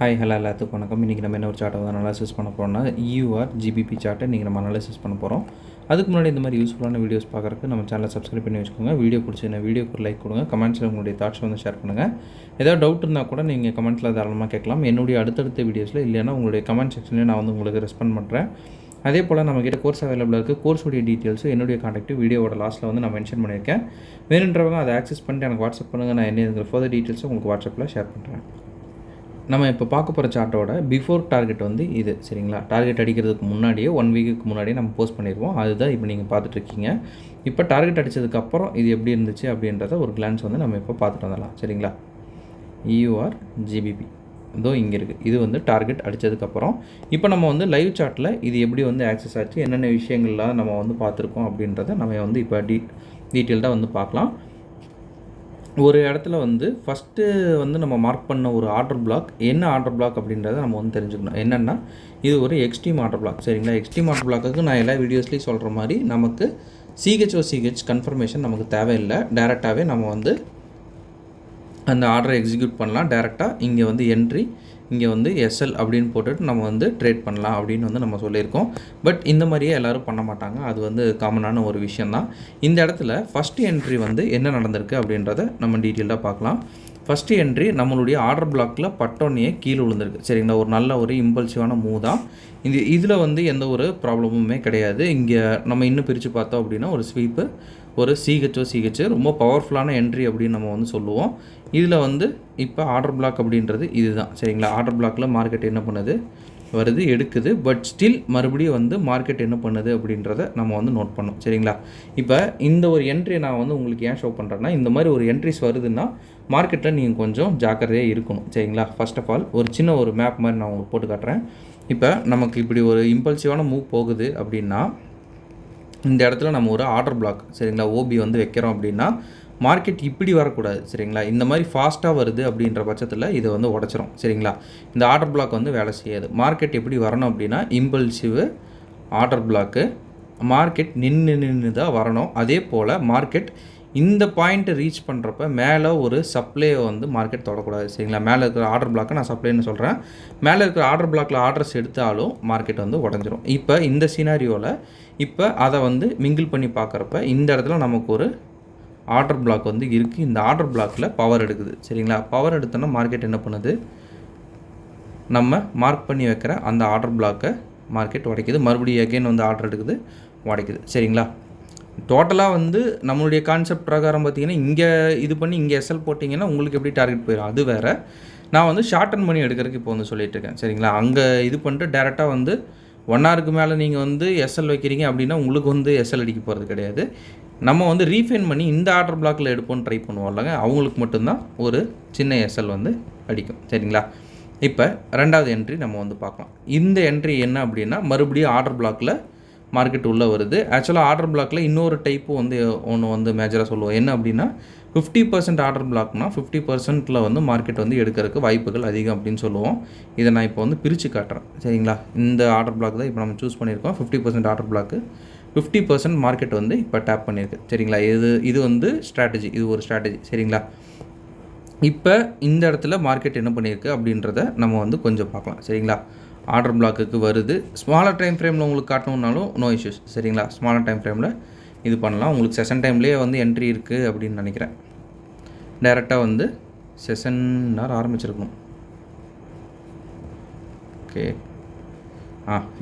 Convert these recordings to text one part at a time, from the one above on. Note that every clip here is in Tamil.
ஹாய் ஹலோ எல்லாத்துக்கும் வணக்கம். இன்றைக்கி நம்ம என்ன ஒரு சார்ட்டை வந்து அனாலிசிஸ் பண்ண போகிறோம்னா யூஆர் ஜிபிபி சார்ட்டை இன்றைக்கி நம்ம அனாலிசிஸ் பண்ண போகிறோம். அதுக்கு முன்னாடி இந்த மாதிரி யூஸ்ஃபுல்லான வீடியோஸ் பார்க்குறதுக்கு நம்ம சேனலை சப்ஸ்கிரைப் பண்ணி வச்சுக்கோங்க. வீடியோ பிடிச்சிருந்த வீடியோக்கு ஒரு லைக் கொடுங்க. கமெண்ட்ஸில் உங்களுடைய தாட்ஸ் வந்து ஷேர் பண்ணுங்கள். ஏதாவது டவுட் இருந்தால் கூட நீங்கள் கமெண்ட்ஸில் தாராளமாக கேட்கலாம். என்னுடைய அடுத்தடுத்த வீடியோஸில் இல்லைன்னா உங்களுடைய கமெண்ட் செக்ஷன்லேயே நான் வந்து உங்களுக்கு ரெஸ்பாண்ட் பண்ணுறேன். அதே போல் நம்மக்கிட்ட கோர்ஸ் அவைலபிளாக இருக்குது. கோர்ஸுடைய டீட்டெயில்ஸு என்னுடைய காண்டாக்ட் வீடியோவோட லாஸ்ட்டில் வந்து நான் மென்ஷன் பண்ணியிருக்கேன். வேணுன்றவங்க அதை ஆக்சஸ் பண்ணிட்டு எனக்கு வாட்ஸ்அப் பண்ணுங்கள். நான் என்ன ஃபர்தர் டீட்டெயில்ஸை உங்களுக்கு வாட்ஸ்அப்பில் ஷேர் பண்ணுறேன். நம்ம இப்போ பார்க்க போகிற சார்ட்டோட பிஃபோர் டார்கெட் வந்து இது சரிங்களா. டார்கெட் அடிக்கிறதுக்கு முன்னாடியே 1 வீக்குக்கு முன்னாடியே நம்ம போஸ்ட் பண்ணிடுவோம். அதுதான் இப்போ நீங்கள் பார்த்துட்ருக்கீங்க. இப்போ டார்கெட் அடித்ததுக்கப்புறம் இது எப்படி இருந்துச்சு அப்படின்றத ஒரு கிளான்ஸ் வந்து நம்ம இப்போ பார்த்துட்டு வந்துடலாம் சரிங்களா. யூஆர் ஜிபிபி இதோ இங்கே இருக்குது. இது வந்து டார்கெட் அடித்ததுக்கப்புறம் இப்போ நம்ம வந்து லைவ் சார்ட்டில் இது எப்படி வந்து ஆக்சஸ் ஆச்சு, என்னென்ன விஷயங்கள்லாம் நம்ம வந்து பார்த்துருக்கோம் அப்படின்றத நம்ம வந்து இப்போ டீட்டெயில்டாக வந்து பார்க்கலாம். ஒரு இடத்துல வந்து ஃபஸ்ட்டு வந்து நம்ம மார்க் பண்ண ஒரு ஆர்டர் பிளாக் என்ன ஆர்டர் பிளாக் அப்படின்றத நம்ம வந்து தெரிஞ்சுக்கணும். என்னென்னா இது ஒரு எக்ஸ்ட்ரீம் ஆர்டர் பிளாக் சரிங்களா. எக்ஸ்ட்ரீம் ஆர்டர் பிளாக்குக்கு நான் எல்லா வீடியோஸ்லேயும் சொல்கிற மாதிரி நமக்கு சிஹெச் கன்ஃபர்மேஷன் நமக்கு தேவையில்லை. டேரெக்டாகவே நம்ம வந்து அந்த ஆர்டரை எக்ஸிக்யூட் பண்ணலாம். டேரெக்டாக இங்கே வந்து என்ட்ரி, இங்கே வந்து எஸ்எல் அப்படின்னு போட்டுட்டு நம்ம வந்து ட்ரேட் பண்ணலாம் அப்படின்னு வந்து நம்ம சொல்லியிருக்கோம். பட் இந்த மாதிரியே எல்லோரும் பண்ண மாட்டாங்க. அது வந்து காமனான ஒரு விஷயந்தான். இந்த இடத்துல ஃபஸ்ட்டு என்ட்ரி வந்து என்ன நடந்திருக்கு அப்படின்றத நம்ம டீட்டெயிலாக பார்க்கலாம். ஃபஸ்ட்டு என்ட்ரி நம்மளுடைய ஆர்டர் பிளாக்கில் பட்டோன்னையே கீழே விழுந்திருக்கு சரிங்களா. ஒரு நல்ல ஒரு இம்பல்சிவான மூவ் தான். இதில் வந்து எந்த ஒரு ப்ராப்ளமுமே கிடையாது. இங்கே நம்ம இன்னும் பிரித்து பார்த்தோம் அப்படின்னா ஒரு ஸ்வீப்பு, ஒரு சிஹெச் ரொம்ப பவர்ஃபுல்லான என்ட்ரி அப்படின்னு நம்ம வந்து சொல்லுவோம். இதில் வந்து இப்போ ஆர்டர் பிளாக் அப்படின்றது இதுதான் சரிங்களா. ஆர்டர் பிளாக்கில் மார்க்கெட் என்ன பண்ணுது, வருது, எடுக்குது. பட் ஸ்டில் மறுபடியும் வந்து மார்க்கெட் என்ன பண்ணுது அப்படின்றத நம்ம வந்து நோட் பண்ணோம் சரிங்களா. இப்போ இந்த ஒரு என்ட்ரியை நான் வந்து உங்களுக்கு ஏன் ஷோ பண்ணுறேன்னா, இந்த மாதிரி ஒரு என்ட்ரிஸ் வருதுன்னா மார்க்கெட்டில் நீங்கள் கொஞ்சம் ஜாக்கிரதையாக இருக்கணும் சரிங்களா. ஃபர்ஸ்ட் ஆஃப் ஆல் ஒரு சின்ன ஒரு மேப் மாதிரி நான் உங்களுக்கு போட்டு காட்டுறேன். இப்போ நமக்கு இப்படி ஒரு இம்பல்சிவான மூவ் போகுது அப்படின்னா இந்த இடத்துல நம்ம ஒரு ஆர்டர் பிளாக் சரிங்களா ஓபி வந்து வைக்கிறோம் அப்படின்னா மார்க்கெட் இப்படி வரக்கூடாது சரிங்களா. இந்த மாதிரி ஃபாஸ்ட்டாக வருது அப்படின்ற பட்சத்தில் இதை வந்து உடச்சிரும் சரிங்களா. இந்த ஆர்டர் பிளாக் வந்து வேலை செய்யாது. மார்க்கெட் எப்படி வரணும் அப்படின்னா இம்பல்சிவ் ஆர்டர் பிளாக்கு, மார்க்கெட் நின்று தான் வரணும். அதே போல் மார்க்கெட் இந்த பாயிண்ட்டை ரீச் பண்ணுறப்ப மேலே ஒரு சப்ளையை வந்து மார்க்கெட் தொடக்கூடாது சரிங்களா. மேலே இருக்கிற ஆர்டர் பிளாக்கை நான் சப்ளைன்னு சொல்கிறேன். மேலே இருக்கிற ஆர்டர் பிளாக்கில் ஆர்டர்ஸ் எடுத்தாலும் மார்க்கெட் வந்து உடஞ்சிரும். இப்போ இந்த சினாரியோவில் இப்போ அதை வந்து மிங்கிள் பண்ணி பார்க்குறப்ப இந்த இடத்துல நமக்கு ஒரு ஆர்டர் பிளாக் வந்து இருக்குது. இந்த ஆர்டர் பிளாக்கில் பவர் எடுக்குது சரிங்களா. பவர் எடுத்தோன்னா மார்க்கெட் என்ன பண்ணுது, நம்ம மார்க் பண்ணி வைக்கிற அந்த ஆர்டர் பிளாக்கை மார்க்கெட் உடைக்குது. மறுபடியும் எகைன் வந்து ஆர்டர் எடுக்குது, உடைக்குது சரிங்களா. டோட்டலாக வந்து நம்மளுடைய கான்செப்ட் பிரகாரம் பார்த்திங்கன்னா இங்கே இது பண்ணி இங்கே எஸ்எல் போட்டிங்கன்னா உங்களுக்கு எப்படி டார்கெட் போயிடும் அது வேறு. நான் வந்து ஷார்ட் அண்ட் மணி எடுக்கிறதுக்கு இப்போ வந்து சொல்லிட்டு இருக்கேன் சரிங்களா. அங்கே இது பண்ணிட்டு டேரெக்டாக வந்து 1 ஹவருக்கு மேலே நீங்கள் வந்து எஸ்எல் வைக்கிறீங்க அப்படின்னா உங்களுக்கு வந்து எஸ்எல் அடிக்க போகிறது கிடையாது. நம்ம வந்து ரீஃபைன் பண்ணி இந்த ஆர்டர் பிளாக்கில் எடுப்போன்னு ட்ரை பண்ணுவோம் இல்லைங்க, அவங்களுக்கு மட்டும்தான் ஒரு சின்ன எஸ்எல் வந்து அடிக்கும் சரிங்களா. இப்போ ரெண்டாவது என்ட்ரி நம்ம வந்து பார்க்கலாம். இந்த என்ட்ரி என்ன அப்படின்னா மறுபடியும் ஆர்டர் பிளாக்கில் மார்க்கெட் உள்ளே வருது. ஆக்சுவலாக ஆர்டர் பிளாக்கில் இன்னொரு டைப்பு வந்து ஒன்று வந்து மேஜராக சொல்லுவோம். என்ன அப்படின்னா 50% ஆர்டர் பிளாக்னா 50%ல் வந்து மார்க்கெட் வந்து எடுக்கிறதுக்கு வாய்ப்புகள் அதிகம் அப்படின்னு சொல்லுவோம். இதை நான் இப்போ வந்து பிரித்து காட்டுறேன் சரிங்களா. இந்த ஆர்டர் பிளாக் தான் இப்போ நம்ம சூஸ் பண்ணியிருக்கோம். 50% ஆர்டர் பிளாக்கு, 50% மார்க்கெட் வந்து இப்போ டேப் பண்ணியிருக்கு சரிங்களா. இது வந்து ஸ்ட்ராட்டஜி, இது ஒரு ஸ்ட்ராட்டஜி சரிங்களா. இப்போ இந்த இடத்துல மார்க்கெட் என்ன பண்ணியிருக்கு அப்படின்றத நம்ம வந்து கொஞ்சம் பார்க்கலாம் சரிங்களா. ஆர்டர் பிளாக்குக்கு வருது. ஸ்மாலர் டைம் ஃப்ரேமில் உங்களுக்கு காட்டணுன்னாலும் நோ இஷ்யூஸ் சரிங்களா. ஸ்மாலர் டைம் ஃப்ரேமில் இது பண்ணலாம். உங்களுக்கு செஷன் டைம்லேயே வந்து என்ட்ரி இருக்குது அப்படின்னு நினைக்கிறேன். டைரெக்டாக வந்து செஷன் நேரம் ஆரம்பிச்சிருக்கணும். ஓகே,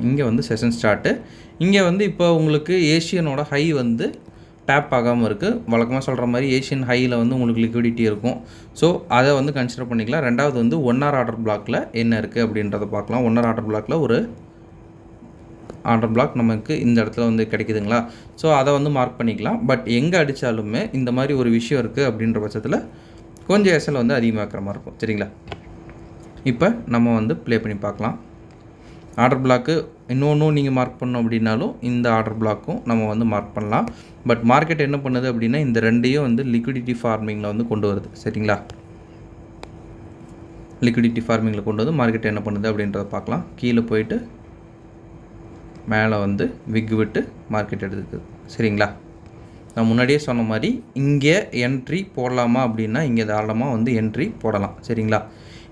இங்கே வந்து செஷன் ஸ்டார்ட்டு. இங்கே வந்து இப்போ உங்களுக்கு ஏஷியனோட ஹை வந்து டேப் ஆகாமல் இருக்குது. வழக்கமாக சொல்கிற மாதிரி ஏஷியன் ஹையில் வந்து உங்களுக்கு லிக்விடிட்டி இருக்கும். ஸோ அதை வந்து கன்சிடர் பண்ணிக்கலாம். ரெண்டாவது வந்து 1 ஹவர் ஆர்டர் பிளாக்கில் என்ன இருக்குது அப்படின்றத பார்க்கலாம். 1 ஹவர் ஆர்டர் பிளாக்கில் ஒரு ஆர்டர் பிளாக் நமக்கு இந்த இடத்துல வந்து கிடைக்குதுங்களா. ஸோ அதை வந்து மார்க் பண்ணிக்கலாம். பட் எங்கே அடித்தாலுமே இந்த மாதிரி ஒரு விஷயம் இருக்குது அப்படின்ற பட்சத்தில் கொஞ்சம் எஸ்எல் வந்து அதிகமாக்குற மாதிரி இருக்கும் சரிங்களா. இப்போ நம்ம வந்து ப்ளே பண்ணி பார்க்கலாம். ஆர்டர் பிளாக்கு இன்னொன்றும் நீங்கள் மார்க் பண்ணோம் அப்படின்னாலும் இந்த ஆர்டர் பிளாக்கும் நம்ம வந்து மார்க் பண்ணலாம். பட் மார்க்கெட் என்ன பண்ணுது அப்படின்னா இந்த ரெண்டையும் வந்து லிக்விடிட்டி ஃபார்மிங்கில் வந்து கொண்டு வருது சரிங்களா. லிக்விடிட்டி ஃபார்மிங்கில் கொண்டு வந்து மார்க்கெட் என்ன பண்ணுது அப்படின்றத பார்க்கலாம். கீழே போயிட்டு மேலே வந்து விக் விட்டு மார்க்கெட் எடுத்துக்குது சரிங்களா. நான் முன்னாடியே சொன்ன மாதிரி இங்கே என்ட்ரி போடலாமா அப்படின்னா இங்கே தாராளமாக வந்து என்ட்ரி போடலாம் சரிங்களா.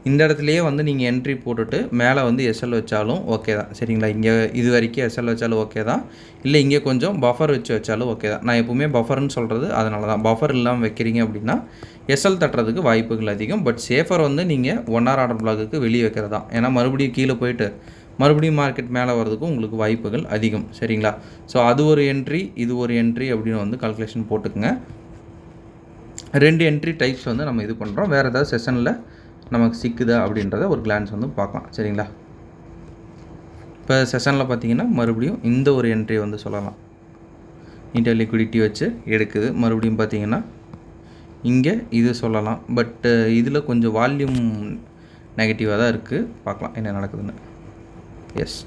இந்த இடத்துலையே வந்து நீங்கள் என்ட்ரி போட்டுட்டு மேலே வந்து எஸ்எல் வச்சாலும் ஓகே தான். சரிங்களா? இங்கே இது வரைக்கும் எஸ்எல் வச்சாலும் ஓகே தான். இல்லை இங்கே கொஞ்சம் பஃபர் வச்சாலும் ஓகே தான். நான் எப்பவுமே பஃபர்னு சொல்கிறது அதனால தான். பஃபர் இல்லாமல் வைக்கிறீங்க அப்படின்னா எஸ்எல் தட்டுறதுக்கு வாய்ப்புகள் அதிகம். பட் சேஃபர் வந்து நீங்கள் 1 hour ஆர்டர் பிளாக்குக்கு வெளியே வைக்கிறது தான். ஏன்னா மறுபடியும் கீழே போயிட்டு மறுபடியும் மார்க்கெட் மேலே வர்றதுக்கும் உங்களுக்கு வாய்ப்புகள் அதிகம். சரிங்களா? ஸோ அது ஒரு என்ட்ரி, இது ஒரு என்ட்ரி அப்படின்னு வந்து கால்குலேஷன் போட்டுக்குங்க. 2 என்ட்ரி டைப்ஸ் வந்து நம்ம இது பண்ணுறோம். வேறு ஏதாவது செஷனில் நமக்கு சிக்குதா அப்படின்றத ஒரு கிளான்ஸ் வந்து பார்க்கலாம். சரிங்களா? இப்போ செஷனில் பார்த்தீங்கன்னா மறுபடியும் இந்த ஒரு என்ட்ரி வந்து சொல்லலாம். இன்டர் லிக்விடிட்டி வச்சு எடுக்குது. மறுபடியும் பார்த்தீங்கன்னா இங்கே இது சொல்லலாம். பட்டு இதில் கொஞ்சம் வால்யூம் நெகட்டிவாக தான் இருக்குது. பார்க்கலாம் என்ன நடக்குதுன்னு. எஸ்,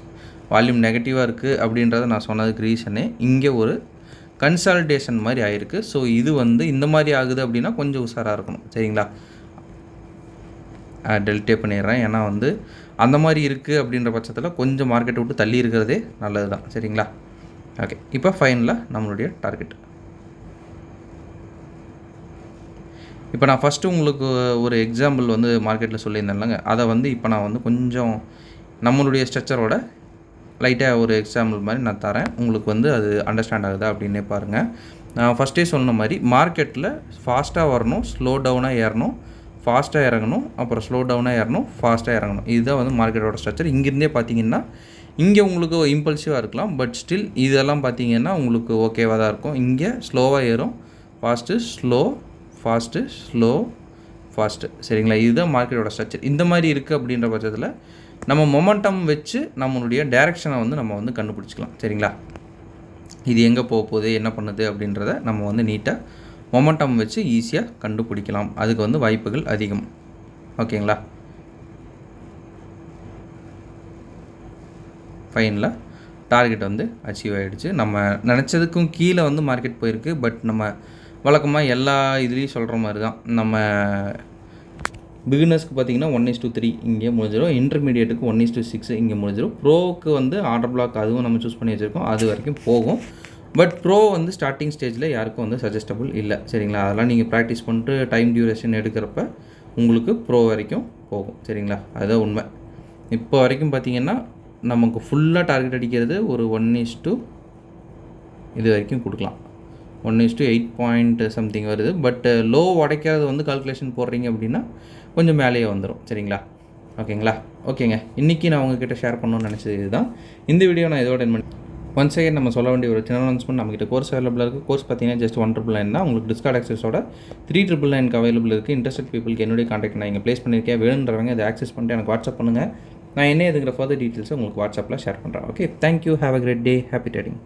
வால்யூம் நெகட்டிவாக இருக்குது அப்படின்றத நான் சொன்னதுக்கு ரீசனே இங்கே ஒரு கன்சால்டேஷன் மாதிரி ஆகிருக்கு. ஸோ இது வந்து இந்த மாதிரி ஆகுது அப்படின்னா கொஞ்சம் உஷாராக இருக்கணும். சரிங்களா? டெல்டே பண்ணிடுறேன். ஏன்னா வந்து அந்த மாதிரி இருக்குது அப்படின்ற பட்சத்தில் கொஞ்சம் மார்க்கெட்டை விட்டு தள்ளி இருக்கிறதே நல்லது தான். சரிங்களா? ஓகே, இப்போ ஃபைனலாக நம்மளுடைய டார்கெட். இப்போ நான் ஃபஸ்ட்டு உங்களுக்கு ஒரு எக்ஸாம்பிள் வந்து மார்க்கெட்டில் சொல்லியிருந்தேன்லங்க, அதை வந்து இப்போ நான் வந்து கொஞ்சம் நம்மளுடைய ஸ்ட்ரக்சரோட லைட்டாக ஒரு எக்ஸாம்பிள் மாதிரி நான் தரேன். உங்களுக்கு வந்து அது அண்டர்ஸ்டாண்ட் ஆகுதா அப்படின்னே பாருங்கள். நான் ஃபஸ்ட்டே சொன்ன மாதிரி மார்க்கெட்டில் ஃபாஸ்ட்டாக வரணும், ஸ்லோ டவுனாக ஏறணும், ஃபாஸ்ட்டாக இறங்கணும், அப்புறம் ஸ்லோ டவுனாக ஏறணும், ஃபாஸ்ட்டாக இறங்கணும். இதுதான் வந்து மார்க்கெட்டோட ஸ்ட்ரக்சர். இங்கேருந்தே பார்த்தீங்கன்னா இங்கே உங்களுக்கு இம்பல்சிவாக இருக்கலாம். பட் ஸ்டில் இதெல்லாம் பார்த்தீங்கன்னா உங்களுக்கு ஓகேவாக தான் இருக்கும். இங்கே ஸ்லோவாக ஏறும், fast slow, fast slow, fast. சரிங்களா? இதுதான் மார்க்கெட்டோட ஸ்ட்ரக்சர். இந்த மாதிரி இருக்குது அப்படின்ற பட்சத்தில் நம்ம மொமெண்டம் வச்சு நம்மளுடைய டைரெக்ஷனை வந்து நம்ம வந்து கண்டுபிடிச்சிக்கலாம். சரிங்களா? இது எங்கே போக போகுது, என்ன பண்ணுது அப்படின்றத நம்ம வந்து நீட்டாக மொமெண்டம் வச்சு ஈஸியாக கண்டுபிடிக்கலாம். அதுக்கு வந்து வாய்ப்புகள் அதிகம். ஓகேங்களா? ஃபைனலாக டார்கெட் வந்து அச்சீவ் ஆகிடுச்சு. நம்ம நினச்சதுக்கும் கீழே வந்து மார்க்கெட் போயிருக்கு. பட் நம்ம வழக்கமாக எல்லா இதுலேயும் சொல்கிற மாதிரி தான். நம்ம பிகினர்ஸ்க்கு பார்த்தீங்கன்னா 1:3 இங்கே முடிஞ்சிடும். இன்டர்மீடியேட்டுக்கு 1:6 இங்கே முடிஞ்சிடும். ப்ரோவுக்கு வந்து ஆர்டர் பிளாக் அதுவும் நம்ம சூஸ் பண்ணி வச்சுருக்கோம், அது வரைக்கும் போகும். பட் ப்ரோ வந்து ஸ்டார்டிங் ஸ்டேஜில் யாருக்கும் வந்து சஜஸ்டபுள் இல்லை. சரிங்களா? அதெல்லாம் நீங்கள் ப்ராக்டிஸ் பண்ணிட்டு டைம் டியூரேஷன் எடுக்கிறப்ப உங்களுக்கு ப்ரோ வரைக்கும் போகும். சரிங்களா? அதுதான் உண்மை. இப்போ வரைக்கும் பார்த்தீங்கன்னா நமக்கு ஃபுல்லாக டார்கெட் அடிக்கிறது ஒரு 1:, இது வரைக்கும் கொடுக்கலாம். 1:8 பாயிண்ட் சம்திங் வருது. பட் லோ உடைக்கிறது வந்து கால்குலேஷன் போடுறீங்க அப்படின்னா கொஞ்சம் மேலேயே வந்துடும். சரிங்களா? ஓகேங்களா? ஓகேங்க, இன்றைக்கி நான் உங்ககிட்ட ஷேர் பண்ணணும்னு நினச்சது இதுதான். இந்த வீடியோ நான் இதோட என் பண்ணி ஒன்ஸ் அகைன் நம்ம சொல்ல வேண்டிய ஒரு சின்ன அனௌன்ஸ்மெண்ட். நம்மகிட்ட கோர்ஸ் அவைலபிளாக இருக்குது. கோர்ஸ் பார்த்தீங்கன்னா ஜஸ்ட் 1,999 தான். உங்களுக்கு டிஸ்கார்ட் ஆக்சஸோட 3,999 அவைலபிள் இருக்குது. இன்ட்ரெஸ்ட் பீப்புளுக்கு என்னுடைய கான்டாக்ட் நான் இங்கே ப்ளேஸ் பண்ணியிருக்கேன். வேணுன்றவங்க அதை ஆக்சஸ் பண்ணிட்டு எனக்கு வாட்ஸ்அப் பண்ணுங்கள். நான் என்ன எதுங்கிற ஃபர்தர் டீட்டெயில்ஸை உங்களுக்கு வாட்ஸ்அப்பில் ஷேர் பண்ணுறேன். Okay, thank you. Have a great day. Happy trading.